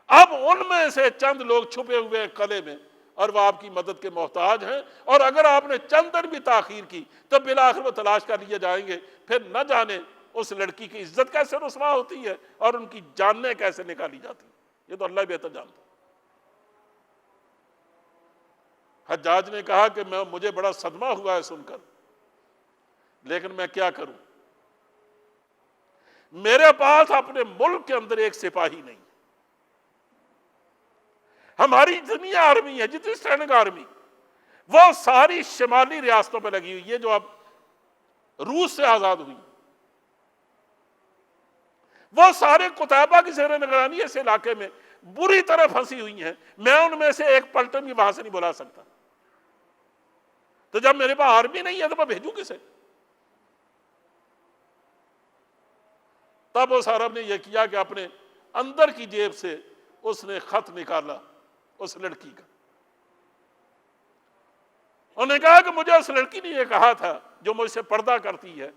اب ان میں سے چند لوگ چھپے ہوئے ہیں قلعے میں، اور وہ آپ کی مدد کے محتاج ہیں، اور اگر آپ نے چند دن بھی تاخیر کی تو بالآخر وہ تلاش کر لیے جائیں گے، پھر نہ جانے اس لڑکی کی عزت کیسے رسوا ہوتی ہے اور ان کی جانیں کیسے نکالی جاتی ہیں، یہ تو اللہ بہتر جانتا۔ حجاج نے کہا کہ مجھے بڑا صدمہ ہوا ہے سن کر، لیکن میں کیا کروں، میرے پاس اپنے ملک کے اندر ایک سپاہی نہیں، ہماری جتنی آرمی ہے، جتنی اسٹینڈنگ آرمی، وہ ساری شمالی ریاستوں پہ لگی ہوئی ہے جو اب روس سے آزاد ہوئی، وہ سارے قطیبہ کی زیر نگرانی اس علاقے میں بری طرح پھنسی ہوئی ہیں، میں ان میں سے ایک پلٹن بھی وہاں سے نہیں بلا سکتا، تو جب میرے پاس آرمی نہیں ہے تو میں بھیجوں کسے؟ تب اس عرب نے یہ کیا کہ اپنے اندر کی جیب سے اس نے خط نکالا اس لڑکی کا، انہوں نے کہا کہ مجھے اس لڑکی نے یہ کہا تھا جو مجھ سے پردہ کرتی ہے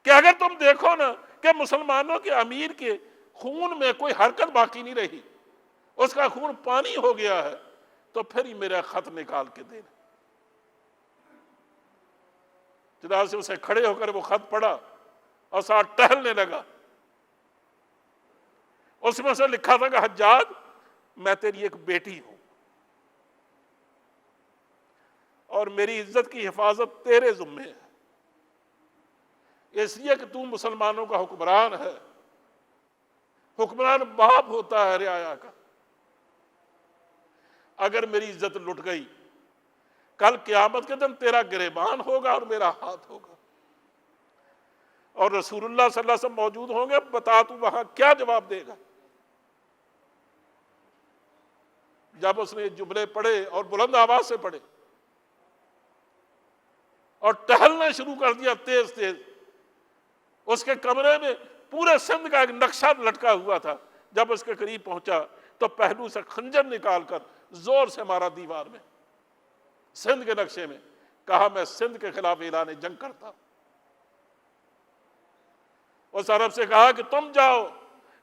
کہ اگر تم دیکھو نا کہ مسلمانوں کے امیر کے خون میں کوئی حرکت باقی نہیں رہی، اس کا خون پانی ہو گیا ہے، تو پھر ہی میرا خط نکال کے دینا۔ چنانچہ اسے کھڑے ہو کر وہ خط پڑھا اور ساتھ ٹہلنے لگا، اس میں سے لکھا تھا کہ حجاج میں تیری ایک بیٹی ہوں اور میری عزت کی حفاظت تیرے ذمہ ہے، اس لیے کہ تو مسلمانوں کا حکمران ہے، حکمران باپ ہوتا ہے رعایا کا، اگر میری عزت لٹ گئی کل قیامت کے دن تیرا گریبان ہوگا اور میرا ہاتھ ہوگا، اور رسول اللہ صلی اللہ علیہ وسلم موجود ہوں گے، بتا تو وہاں کیا جواب دے گا؟ جب اس نے جملے پڑھے اور بلند آواز سے پڑھے اور ٹہلنا شروع کر دیا تیز تیز، اس کے کمرے میں پورے سندھ کا ایک نقشہ لٹکا ہوا تھا، جب اس کے قریب پہنچا تو پہلو سے خنجر نکال کر زور سے مارا دیوار میں، سندھ کے نقشے میں، کہا میں سندھ کے خلاف اعلان جنگ کرتا۔ اس عرب سے کہا کہ تم جاؤ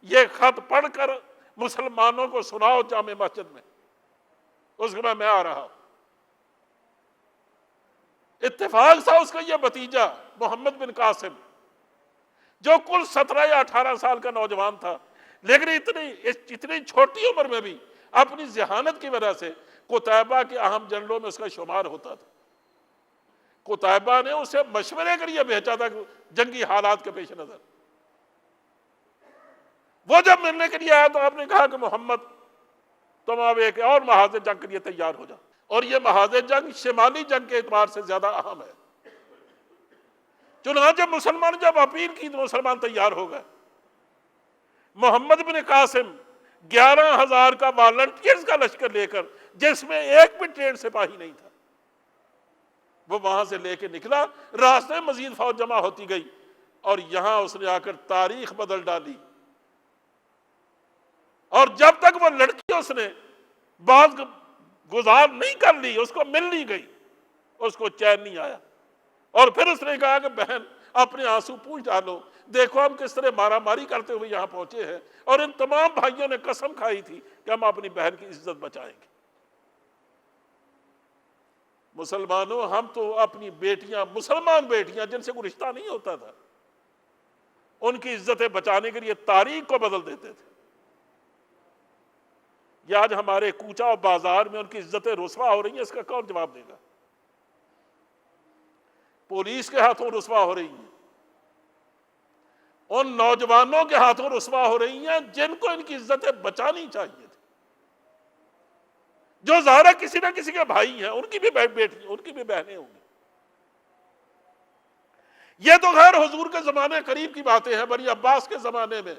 یہ خط پڑھ کر مسلمانوں کو سناؤ جامع مسجد میں، اس کے بعد میں آ رہا۔ اتفاق تھا اس کا یہ بھتیجا محمد بن قاسم جو کل 17 یا 18 سال کا نوجوان تھا، لیکن اتنی چھوٹی عمر میں بھی اپنی ذہانت کی وجہ سے قطیبہ کے اہم جنرلوں میں اس کا شمار ہوتا تھا۔ قطیبہ نے اسے مشورے کے لیے بھیجا تھا جنگی حالات کے پیش نظر۔ وہ جب ملنے کے لیے آیا تو آپ نے کہا کہ محمد تم اب ایک اور محاذ جنگ کے لیے تیار ہو جاؤ، اور یہ محاذ جنگ شمالی جنگ کے اعتبار سے زیادہ اہم ہے۔ چنانچہ مسلمان جب اپیل کی تو مسلمان تیار ہو گئے۔ محمد بن قاسم 11,000 کا والنٹیئرز کا لشکر لے کر، جس میں ایک بھی ٹرینڈ سپاہی نہیں تھا، وہ وہاں سے لے کے نکلا۔ راستے میں مزید فوج جمع ہوتی گئی، اور یہاں اس نے آ کر تاریخ بدل ڈالی۔ اور جب تک وہ لڑکی اس نے بعض گزار نہیں کر لی، اس کو مل نہیں گئی، اس کو چین نہیں آیا۔ اور پھر اس نے کہا کہ بہن اپنے آنسو پوچھ ڈالو، دیکھو ہم کس طرح مارا ماری کرتے ہوئے یہاں پہنچے ہیں، اور ان تمام بھائیوں نے قسم کھائی تھی کہ ہم اپنی بہن کی عزت بچائیں گے۔ مسلمانوں، ہم تو اپنی بیٹیاں، مسلمان بیٹیاں جن سے کوئی رشتہ نہیں ہوتا تھا، ان کی عزتیں بچانے کے لیے تاریخ کو بدل دیتے تھے۔ یہ آج ہمارے کوچہ اور بازار میں ان کی عزتیں رسوا ہو رہی ہیں، اس کا کون جواب دے گا؟ پولیس کے ہاتھوں رسوا ہو رہی ہیں، ان نوجوانوں کے ہاتھوں رسوا ہو رہی ہیں جن کو ان کی عزتیں بچانی چاہیے تھی، جو ظاہر کسی نہ کسی کے بھائی ہیں، ان کی بھی بیٹی، ان کی بھی بہنیں ہوں گی۔ یہ تو غیر حضور کے زمانے قریب کی باتیں ہیں۔ بنی عباس کے زمانے میں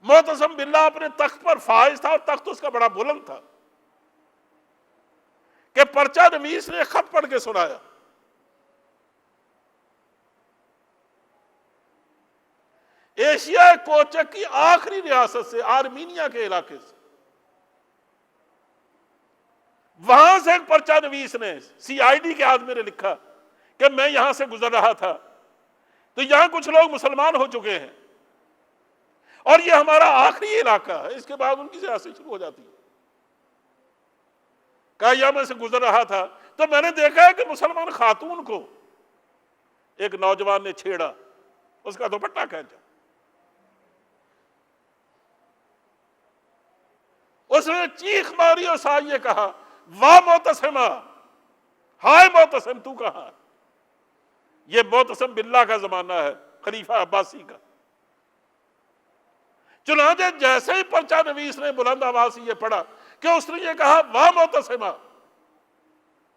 معتصم باللہ اپنے تخت پر فائز تھا، اور تخت اس کا بڑا بلند تھا، کہ پرچہ نویس نے خط پڑھ کے سنایا۔ ایشیا کوچک کی آخری ریاست سے، آرمینیا کے علاقے سے، وہاں سے ایک پرچہ نویس نے، CID کے آدمی نے لکھا کہ میں یہاں سے گزر رہا تھا تو یہاں کچھ لوگ مسلمان ہو چکے ہیں، اور یہ ہمارا آخری علاقہ ہے، اس کے بعد ان کی سیاست شروع ہو جاتی ہے۔ کہا یہاں میں سے گزر رہا تھا تو میں نے دیکھا ہے کہ مسلمان خاتون کو ایک نوجوان نے چھیڑا، اس کا دوپٹہ کھینچا، اس نے چیخ ماری اور ساتھ یہ کہا واہ معتصمہ، ہائے معتصم تو کہاں؟ یہ معتصم باللہ کا زمانہ ہے، خلیفہ عباسی کا۔ چنانچہ جیسے ہی پرچہ نویس نے بلند آواز سے یہ پڑھا کہ اس نے یہ کہا واہ معتصمہ،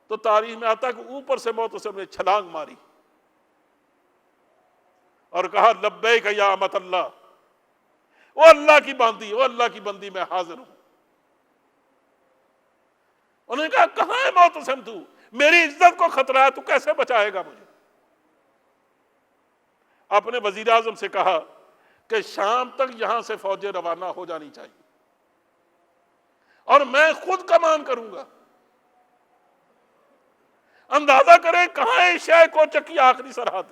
تو تاریخ میں آتا ہے کہ اوپر سے معتصم نے چھلانگ ماری اور کہا لبیک یا امت اللہ، وہ اللہ کی بندی، وہ اللہ کی بندی، میں حاضر ہوں۔ انہوں نے کہا کہاں ہے معتصم تو؟ میری عزت کو خطرہ ہے، تو کیسے بچائے گا مجھے؟ اپنے وزیر اعظم سے کہا کہ شام تک یہاں سے فوجیں روانہ ہو جانی چاہیے، اور میں خود کمان کروں گا۔ اندازہ کریں کہاں ایشیا کوچک کی آخری سرحد،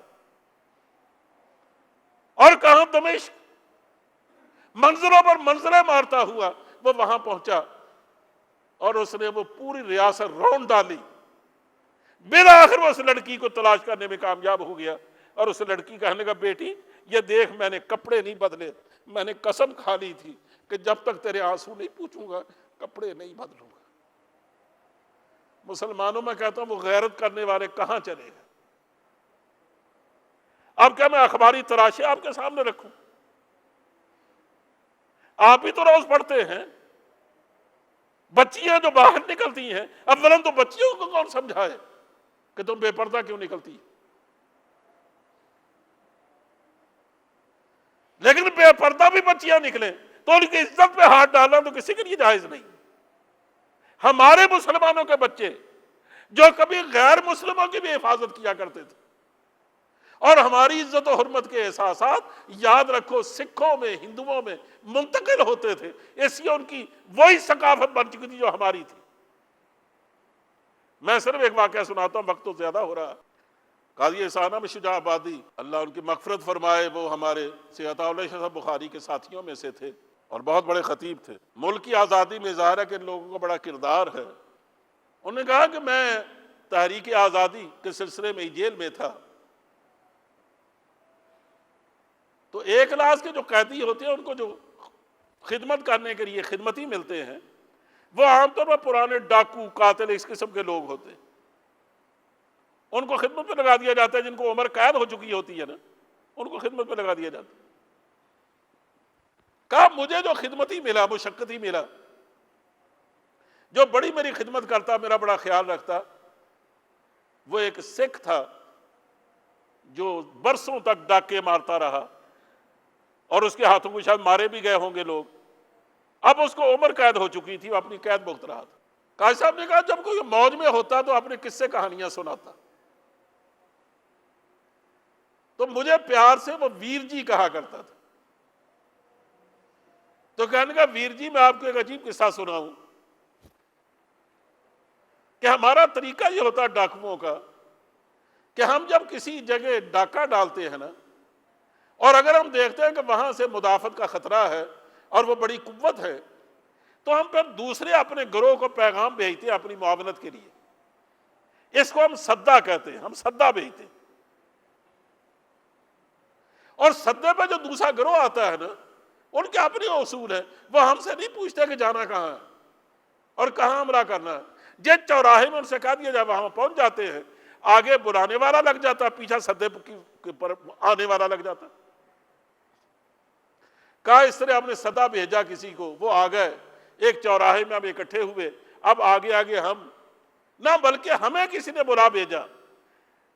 اور کہاں دمشق، منظروں پر منظریں مارتا ہوا وہ وہاں پہنچا، اور اس نے وہ پوری ریاست رونڈ ڈالی۔ بالآخر وہ اس لڑکی کو تلاش کرنے میں کامیاب ہو گیا، اور اس لڑکی کہنے کا بیٹی یہ دیکھ میں نے کپڑے نہیں بدلے، میں نے قسم کھا لی تھی کہ جب تک تیرے آنسو نہیں پوچھوں گا کپڑے نہیں بدلوں گا۔ مسلمانوں میں کہتا ہوں وہ غیرت کرنے والے کہاں چلے گئے؟ اب کیا میں اخباری تراشے آپ کے سامنے رکھوں؟ آپ ہی تو روز پڑھتے ہیں، بچیاں جو باہر نکلتی ہیں، اولاً تو بچیوں کو کون سمجھائے کہ تم بے پردہ کیوں نکلتی؟ لیکن بے پردہ بھی بچیاں نکلیں تو ان کی عزت پہ ہاتھ ڈالنا تو کسی کے لیے جائز نہیں۔ ہمارے مسلمانوں کے بچے جو کبھی غیر مسلموں کی بھی حفاظت کیا کرتے تھے، اور ہماری عزت و حرمت کے احساسات یاد رکھو سکھوں میں، ہندوؤں میں منتقل ہوتے تھے، اس لیے ان کی وہی ثقافت بن چکی تھی جو ہماری تھی۔ میں صرف ایک واقعہ سناتا ہوں، وقت تو زیادہ ہو رہا۔ قاضی احسان شجاع آبادی اللہ ان کی مغفرت فرمائے، وہ ہمارے سید عطا اللہ شاہ صاحب بخاری کے ساتھیوں میں سے تھے اور بہت بڑے خطیب تھے۔ ملک کی آزادی میں ظاہر ہے کہ ان لوگوں کا بڑا کردار ہے۔ انہوں نے کہا کہ میں تحریک آزادی کے سلسلے میں جیل میں تھا، تو 1 کلاس کے جو قیدی ہوتے ہیں ان کو جو خدمت کرنے کے لیے خدمتی ملتے ہیں وہ عام طور پر پرانے ڈاکو قاتل اس قسم کے لوگ ہوتے ہیں، ان کو خدمت پہ لگا دیا جاتا ہے، جن کو عمر قید ہو چکی ہوتی ہے نا ان کو خدمت پہ لگا دیا جاتا ہے۔ کہا مجھے جو خدمتی ملا، مشقتی ملا، جو بڑی میری خدمت کرتا، میرا بڑا خیال رکھتا، وہ ایک سکھ تھا جو برسوں تک ڈاکے مارتا رہا اور اس کے ہاتھوں کو شاید مارے بھی گئے ہوں گے لوگ، اب اس کو عمر قید ہو چکی تھی، وہ اپنی قید بھگت رہا تھا۔ قاضی صاحب نے کہا جب کوئی موج میں ہوتا تو اپنے قصے کہانیاں سناتا، تو مجھے پیار سے وہ ویر جی کہا کرتا تھا۔ تو کہنے کا ویر جی میں آپ کو ایک عجیب قصہ سناؤں کہ ہمارا طریقہ یہ ہوتا ہے ڈاکوؤں کا کہ ہم جب کسی جگہ ڈاکہ ڈالتے ہیں نا، اور اگر ہم دیکھتے ہیں کہ وہاں سے مدافعت کا خطرہ ہے اور وہ بڑی قوت ہے، تو ہم پھر دوسرے اپنے گروہ کو پیغام بھیجتے ہیں اپنی معاونت کے لیے۔ اس کو ہم سدا کہتے ہیں، ہم سدا بھیجتے ہیں، اور سدے پہ جو دوسرا گروہ آتا ہے نا ان کے اپنے اصول ہیں، وہ ہم سے نہیں پوچھتے کہ جانا کہاں ہے اور کہاں حملہ کرنا ہے۔ جس چوراہے میں ان سے کہہ دیا جائے وہاں پہنچ جاتے ہیں، آگے بلانے والا لگ جاتا ہے، پیچھے سدے پر آنے والا لگ جاتا ہے۔ کہا اس طرح ہم نے صدا بھیجا کسی کو، وہ آ گئے، ایک چوراہے میں ہم اکٹھے ہوئے، اب آگے آگے ہم نہ بلکہ ہمیں کسی نے بلا بھیجا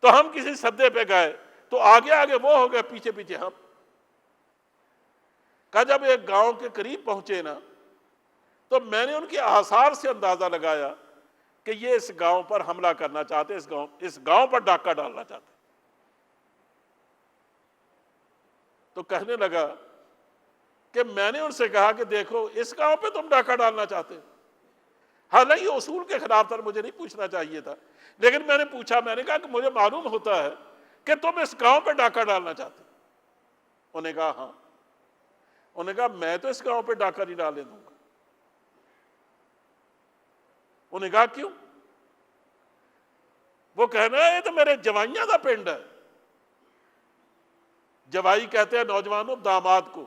تو ہم کسی سدے پہ گئے، تو آگے آگے وہ ہو گئے، پیچھے پیچھے ہم۔ کہا جب ایک گاؤں کے قریب پہنچے نا تو میں نے ان کے آثار سے اندازہ لگایا کہ یہ اس گاؤں پر حملہ کرنا چاہتے، اس گاؤں پر ڈاکہ ڈالنا چاہتے۔ تو کہنے لگا کہ میں نے ان سے کہا کہ دیکھو اس گاؤں پہ تم ڈاکہ ڈالنا چاہتے، حالانکہ یہ اصول کے خلاف تھا، مجھے نہیں پوچھنا چاہیے تھا، لیکن میں نے پوچھا، میں نے کہا کہ مجھے معلوم ہوتا ہے کہ تم اس گاؤں پہ ڈاکہ ڈالنا چاہتے۔ انہوں نے کہا ہاں۔ انہوں نے کہا میں تو اس گاؤں پہ ڈاکہ نہیں ڈالنے دوں گا۔ انہوں نے کہا کیوں؟ وہ کہنا ہے یہ تو میرے جوائیاں دا پنڈ ہے۔ جوائی کہتے ہیں نوجوانوں داماد کو،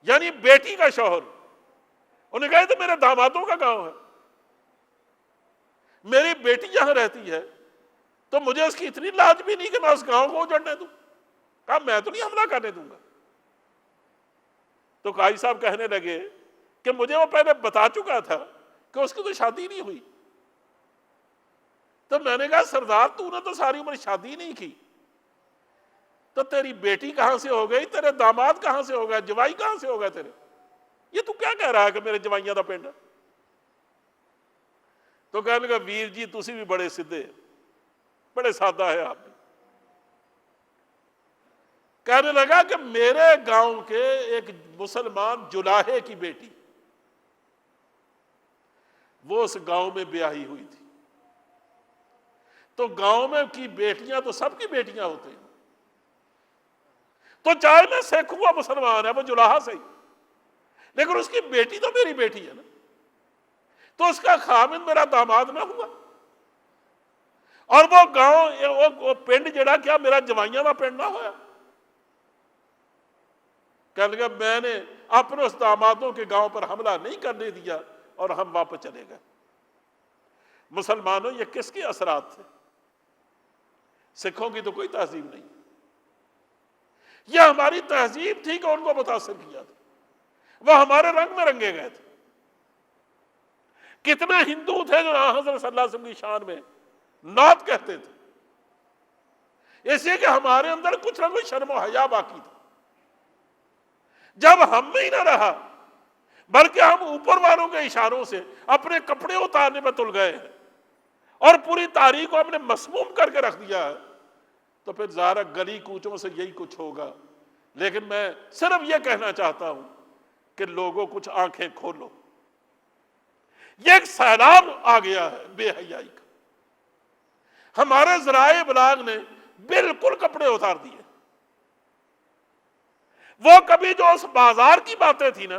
یعنی بیٹی کا شوہر۔ انہوں نے کہا یہ تو میرے دامادوں کا گاؤں ہے، میری بیٹی یہاں رہتی ہے، تو مجھے اس کی اتنی لاج بھی نہیں کہ میں اس گاؤں کو اجڑنے دوں۔ کہا میں تو نہیں حملہ کرنے دوں گا۔ تو قاضی صاحب کہنے لگے کہ مجھے وہ پہلے بتا چکا تھا کہ اس کی تو شادی نہیں ہوئی۔ تو میں نے کہا سردار تو نے تو ساری عمر شادی نہیں کی، تو تیری بیٹی کہاں سے ہو گئی، تیرے داماد کہاں سے ہو گئے، جوائی کہاں سے ہو گئے تیرے؟ یہ تو کیا کہہ رہا ہے کہ میرے جوائیاں دا پنڈ ہے؟ تو کہنے لگا ویر جی تسی بھی بڑے سدھے، بڑے سادہ ہے آپ بھی۔ کہنے لگا کہ میرے گاؤں کے ایک مسلمان جلاہے کی بیٹی، وہ اس گاؤں میں بیاہی ہوئی تھی۔ تو گاؤں میں کی بیٹیاں تو سب کی بیٹیاں ہوتی ہیں، تو چاہے میں سکھ ہوا مسلمان ہے، وہ جلاہا صحیح، لیکن اس کی بیٹی تو میری بیٹی ہے نا، تو اس کا خامن میرا داماد نہ ہوا، اور وہ گاؤں وہ پنڈ جڑا کیا میرا جوائیاں دا پنڈ نہ ہویا۔ کہنے لگا میں نے اپنے اس دامادوں کے گاؤں پر حملہ نہیں کرنے دیا اور ہم واپس چلے گئے۔ مسلمانوں یہ کس کے اثرات تھے؟ سکھوں کی تو کوئی تہذیب نہیں، یہ ہماری تہذیب تھی کہ ان کو متاثر کیا تھا، وہ ہمارے رنگ میں رنگے گئے تھے۔ کتنے ہندو تھے جو حضرت صلی اللہ علیہ وسلم کی شان میں نعت کہتے تھے، اس لیے کہ ہمارے اندر کچھ نہ کچھ شرم و حیا باقی تھا۔ جب ہم میں ہی نہ رہا بلکہ ہم اوپر والوں کے اشاروں سے اپنے کپڑے اتارنے میں تل گئے ہیں اور پوری تاریخ کو ہم نے مسموم کر کے رکھ دیا ہے، تو پھر ظاہر گلی کوچوں سے یہی کچھ ہوگا۔ لیکن میں صرف یہ کہنا چاہتا ہوں کہ لوگوں کچھ آنکھیں کھولو، یہ ایک سیلاب آ گیا ہے بے حیائی کا۔ ہمارے ذرائع ابلاغ نے بالکل کپڑے اتار دیے۔ وہ کبھی جو اس بازار کی باتیں تھی نا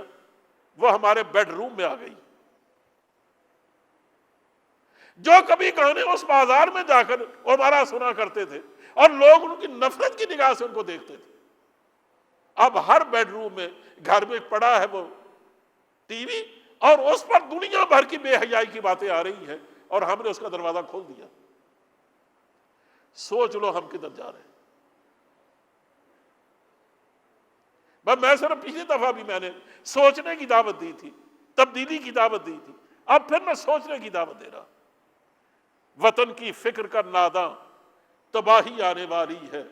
وہ ہمارے بیڈ روم میں آ گئی۔ جو کبھی کہانی اس بازار میں جا کر عمرہ سنا کرتے تھے اور لوگ ان کی نفرت کی نگاہ سے ان کو دیکھتے تھے، اب ہر بیڈ روم میں گھر میں پڑا ہے وہ ٹی وی، اور اس پر دنیا بھر کی بے حیائی کی باتیں آ رہی ہیں، اور ہم نے اس کا دروازہ کھول دیا۔ سوچ لو ہم کدھر جا رہے ہیں۔ بس میں صرف پچھلی دفعہ بھی میں نے سوچنے کی دعوت دی تھی، تبدیلی کی دعوت دی تھی، اب پھر میں سوچنے کی دعوت دے رہا۔ وطن کی فکر کر ناداں، تباہی آنے والی ہے،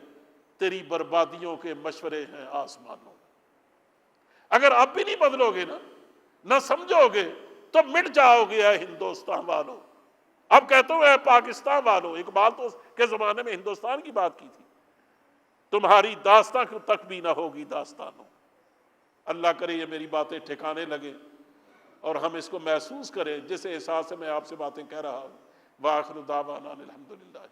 تیری بربادیوں کے مشورے ہیں آسمانوں۔ اگر اب بھی نہیں بدلو گے نا، نہ سمجھو گے، تو مٹ جاؤ گے اے ہندوستان والوں۔ اب کہتا ہوں اے پاکستان والوں، اقبال تو کے زمانے میں ہندوستان کی بات کی تھی، تمہاری داستان تک بھی نہ ہوگی داستانوں۔ اللہ کرے یہ میری باتیں ٹھکانے لگے اور ہم اس کو محسوس کریں، جس احساس سے میں آپ سے باتیں کہہ رہا ہوں۔ وآخر دعوانا الحمدللہ۔